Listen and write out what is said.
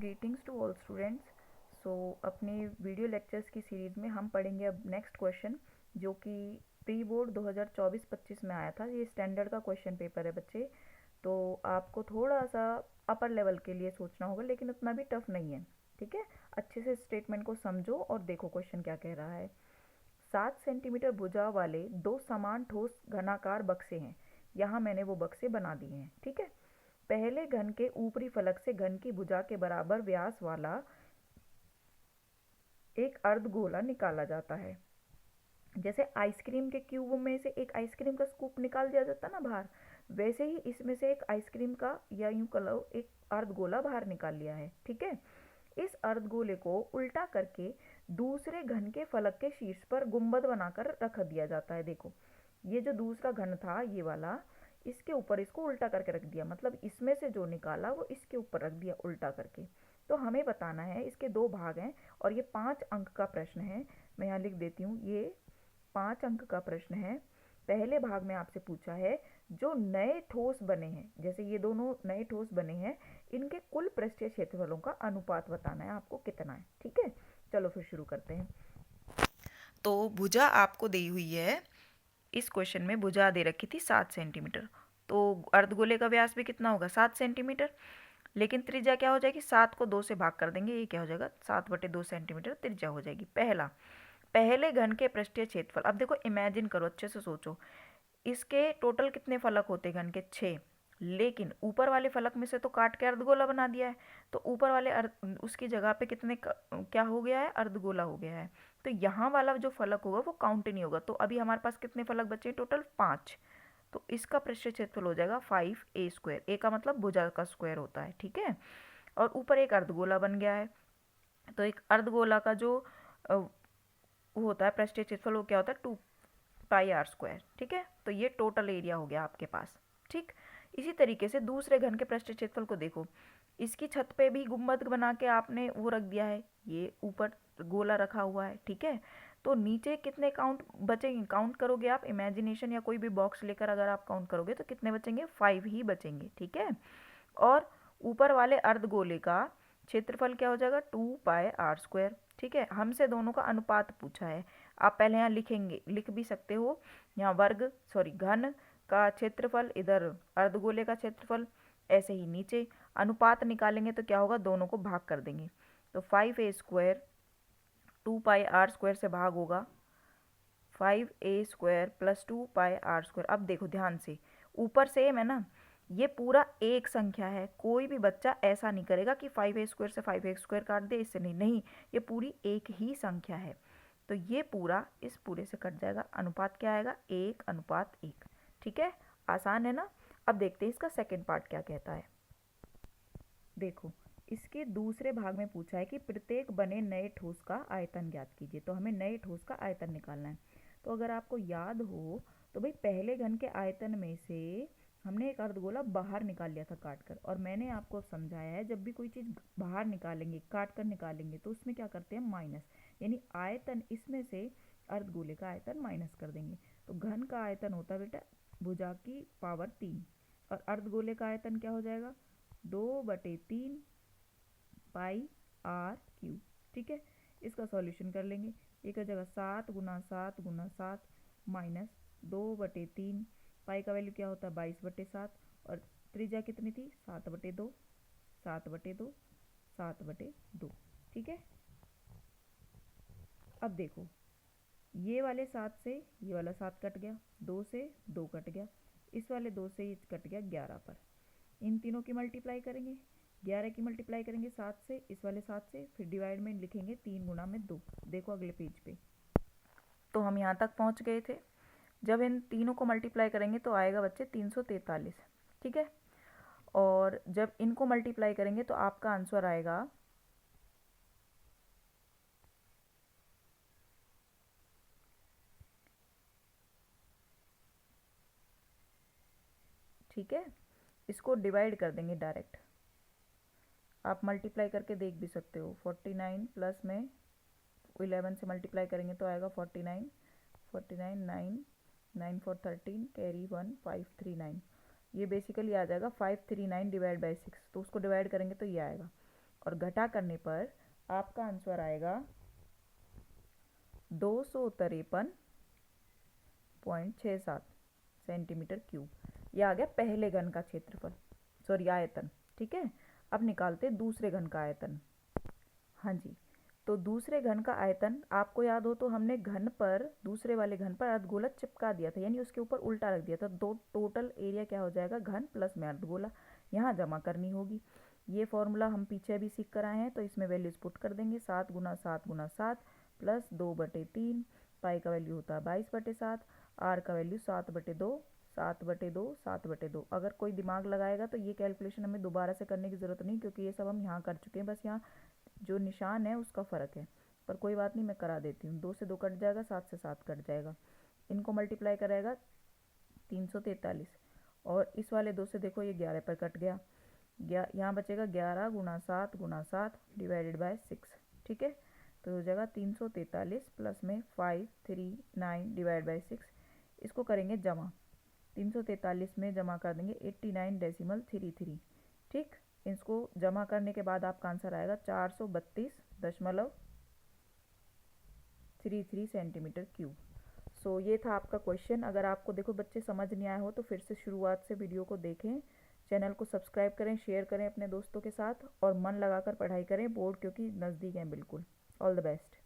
Greetings to all students. So अपने video lectures की series में हम पढ़ेंगे अब नेक्स्ट क्वेश्चन, जो कि प्री बोर्ड 2024-25 में आया था। ये स्टैंडर्ड का क्वेश्चन पेपर है बच्चे, तो आपको थोड़ा सा अपर लेवल के लिए सोचना होगा, लेकिन उतना भी टफ नहीं है। ठीक है, अच्छे से स्टेटमेंट को समझो और देखो क्वेश्चन क्या कह रहा है। 7 सेंटीमीटर भुजा वाले दो समान ठोस घनाकार बक्से हैं। यहाँ मैंने वो बक्से बना दिए हैं। ठीक है, पहले घन के ऊपरी फलक से घन की भुजा के बराबर व्यास वाला एक अर्धगोला निकाला जाता है। जैसे आइसक्रीम के क्यूब में से एक आइसक्रीम का स्कूप निकाल दिया जाता ना बाहर, वैसे ही इसमें से एक आइसक्रीम का, या यूं कहो एक अर्धगोला बाहर निकाल लिया है। ठीक है, इस अर्धगोले को उल्टा करके दूसरे घन के फलक के शीर्ष पर गुंबद बनाकर रख दिया जाता है। देखो, ये जो दूसरा घन था ये वाला, इसके ऊपर इसको उल्टा करके रख दिया, मतलब इसमें से जो निकाला वो इसके ऊपर रख दिया उल्टा करके। तो हमें बताना है, इसके दो भाग हैं और ये 5 अंक का प्रश्न है। मैं यहाँ लिख देती हूँ, ये 5 अंक का प्रश्न है। पहले भाग में आपसे पूछा है जो नए ठोस बने हैं, जैसे ये दोनों नए ठोस बने हैं, इनके कुल पृष्ठीय क्षेत्रफलों का अनुपात बताना है आपको कितना है। ठीक है, चलो फिर शुरू करते हैं। तो भुजा आपको दी हुई है, इस क्वेश्चन में भुजा दे रखी थी 7 सेंटीमीटर। तो अर्धगोले का व्यास भी कितना होगा, 7 सेंटीमीटर। लेकिन त्रिज्या क्या हो जाएगी, 7 को 2 से भाग कर देंगे, ये क्या हो जाएगा, 7/2 सेंटीमीटर त्रिज्या हो जाएगी। पहले घन के पृष्ठीय क्षेत्रफल। अब देखो, इमेजिन करो, अच्छे से सोचो, इसके टोटल कितने फलक होते घन के, 6। लेकिन ऊपर वाले फलक में से तो काट के अर्धगोला बना दिया है, तो ऊपर वाले उसकी जगह पे कितने क्या हो गया है, अर्धगोला हो गया है। तो यहाँ वाला जो फलक होगा वो काउंट नहीं होगा। तो अभी हमारे पास कितने फलक बचे हैं, टोटल 5। तो इसका पृष्ठीय क्षेत्रफल हो जाएगा 5a²। ए का मतलब भुजा का स्क्वायर होता है। ठीक है, और ऊपर एक अर्धगोला बन गया है। तो एक अर्धगोला का जो वो होता है पृष्ठीय क्षेत्रफल, वो क्या होता है, 2πr²। ठीक है, तो ये टोटल एरिया हो गया आपके पास। ठीक, इसी तरीके से दूसरे घन के पृष्ठीय क्षेत्रफल को देखो। इसकी छत पे भी गुंबद बना के आपने वो रख दिया है, ये ऊपर गोला रखा हुआ है। ठीक है, तो नीचे कितने काउंट बचेंगे, काउंट करोगे आप, इमेजिनेशन या कोई भी बॉक्स लेकर अगर आप काउंट करोगे तो कितने बचेंगे, 5 ही बचेंगे। ठीक है, और ऊपर वाले अर्धगोले का क्षेत्रफल क्या हो जाएगा, 2πr²। ठीक है, हमसे दोनों का अनुपात पूछा है। आप पहले यहाँ लिखेंगे, लिख भी सकते हो, यहाँ घन का क्षेत्रफल, इधर अर्धगोले का क्षेत्रफल, ऐसे ही नीचे अनुपात निकालेंगे तो क्या होगा, दोनों को भाग कर देंगे। तो 5a² 2πr² से भाग होगा, 5a² + 2πr²। अब देखो ध्यान से, ऊपर सेम है ना, ये पूरा एक संख्या है। कोई भी बच्चा ऐसा नहीं करेगा कि 5a² से 5a² काट दे, इससे नहीं नहीं, ये पूरी एक ही संख्या है। तो ये पूरा इस पूरे से कट जाएगा, अनुपात क्या आएगा, 1:1। ठीक है, आसान है ना। अब देखते हैं इसका सेकंड पार्ट क्या कहता है। देखो, इसके दूसरे भाग में पूछा है कि प्रत्येक बने नए ठोस का आयतन ज्ञात कीजिए। तो हमें नए ठोस का आयतन निकालना है। तो अगर आपको याद हो तो भाई, पहले घन के आयतन में से हमने एक अर्धगोला बाहर निकाल लिया था काट कर, और मैंने आपको समझाया है जब भी कोई चीज़ बाहर निकालेंगे, काट कर निकालेंगे, तो उसमें क्या करते हैं, माइनस, यानी आयतन इसमें से अर्धगोले का आयतन माइनस कर देंगे। तो घन का आयतन होता है बेटा भुजा की पावर 3, और अर्धगोले का आयतन क्या हो जाएगा, 2/3 πr³। ठीक है, इसका सॉल्यूशन कर लेंगे। एक जगह 7 × 7 × 7 माइनस 2/3, पाई का वैल्यू क्या होता है, 22/7, और त्रिज्या कितनी थी, 7/2, 7/2, 7/2। ठीक है, अब देखो, ये वाले 7 से ये वाला 7 कट गया, 2 से 2 कट गया, इस वाले 2 से ये कट गया 11 पर। इन तीनों की मल्टीप्लाई करेंगे, 11 की मल्टीप्लाई करेंगे 7 से, इस वाले 7 से, फिर डिवाइड में लिखेंगे 3 × 2। देखो अगले पेज पे, तो हम यहाँ तक पहुँच गए थे। जब इन तीनों को मल्टीप्लाई करेंगे तो आएगा बच्चे 343। ठीक है, और जब इनको मल्टीप्लाई करेंगे तो आपका आंसर आएगा, ठीक है, इसको डिवाइड कर देंगे डायरेक्ट। आप मल्टीप्लाई करके देख भी सकते हो, 49 प्लस में 11 से मल्टीप्लाई करेंगे तो आएगा 49, 49 9, 9 4 13, कैरी 1 539। ये बेसिकली आ जाएगा 539 डिवाइड बाई 6, तो उसको डिवाइड करेंगे तो ये आएगा। और घटा करने पर आपका आंसर आएगा 253.67 सेंटीमीटर क्यूब। यह आ गया पहले घन का क्षेत्रफल, सॉरी आयतन। ठीक है, अब निकालते दूसरे घन का आयतन। हाँ जी, तो दूसरे घन का आयतन आपको याद हो तो हमने घन पर, दूसरे वाले घन पर अर्धगोला चिपका दिया था, यानी उसके ऊपर उल्टा रख दिया था। दो टोटल एरिया क्या हो जाएगा, घन प्लस में अर्धगोला। यहाँ जमा करनी होगी। ये फॉर्मूला हम पीछे भी सीख कर आए हैं, तो इसमें वैल्यूज पुट कर देंगे। 7 गुना 7 गुना 7 प्लस 2/3, पाई का वैल्यू होता है 22/7, आर का वैल्यू 7/2, 7/2, 7/2। अगर कोई दिमाग लगाएगा तो ये कैलकुलेशन हमें दोबारा से करने की ज़रूरत नहीं, क्योंकि ये सब हम यहाँ कर चुके हैं। बस यहाँ जो निशान है उसका फ़र्क है, पर कोई बात नहीं, मैं करा देती हूँ। 2 से 2 कट जाएगा, 7 से 7 कट जाएगा। इनको मल्टीप्लाई कराएगा 343, और इस वाले 2 से देखो ये 11 पर कट गया। यहाँ बचेगा 11 गुना 7 गुना 7 डिवाइडेड बाय 6। ठीक है, तो हो जाएगा 343 प्लस में 539 डिवाइड बाय 6। इसको करेंगे जमा, 343 में जमा कर देंगे 89.33। ठीक, इसको जमा करने के बाद आपका आंसर आएगा 432.33 सेंटीमीटर क्यूब। सो ये था आपका क्वेश्चन। अगर आपको देखो बच्चे समझ नहीं आया हो तो फिर से शुरुआत से वीडियो को देखें, चैनल को सब्सक्राइब करें, शेयर करें अपने दोस्तों के साथ, और मन लगाकर पढ़ाई करें, बोर्ड क्योंकि नज़दीक है बिल्कुल। All the best.